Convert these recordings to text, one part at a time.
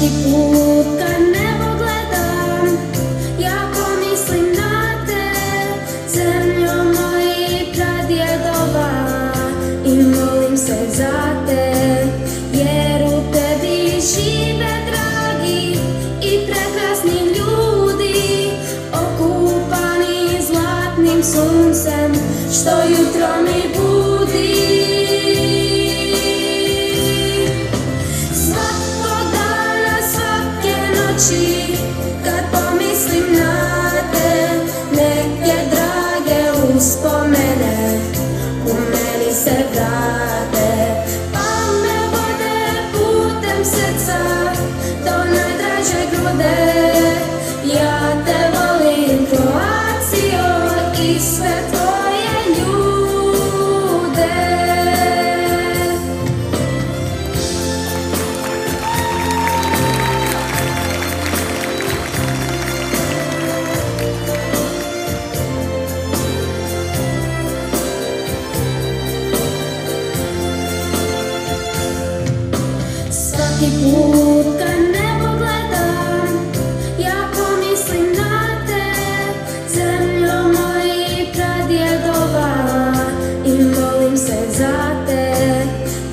Svaki put kad nebo gledam, ja pomislim na te, zemljo mojih pradjedova, i molim se za te, jer u tebi žive dragi i prekrasni ljudi, okupani zlatnim suncem, što jutro mi budi. Kad pomislim na te, neke drage uspomene u meni se vrate, pa me vode putem srca do najdraže grude. Ja te volim, Kroacijo, i sve tvoje ljude. Svaki put kad nebo gledam, ja pomislim na te, zemljo mojih pradjedova, i molim se za te,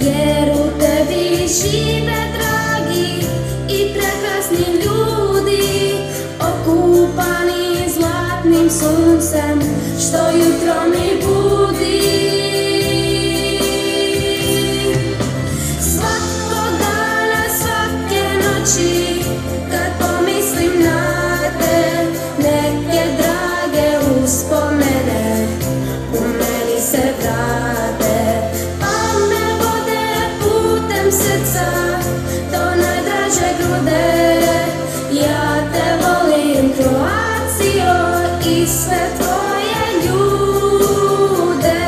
jer u tebi žive dragi i prekrasni ljudi, okupani zlatnim suncem, što jutro mi budi. Kad pomislim na te, neke drage uspomene u meni se vrate, pa me vode putem srca do najdraže grude. Ja te volim, Kroacijo, i sve tvoje ljude.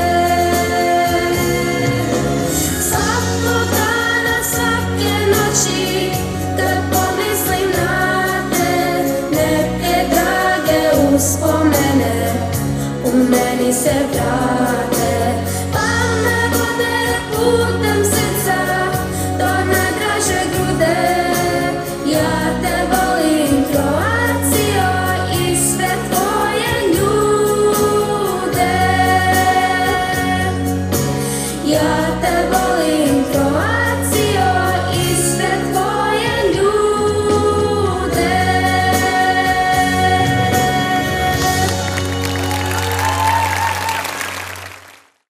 Svakog dana, svake noći, kad pomislim na te, neke drage uspomene u meni se vrate.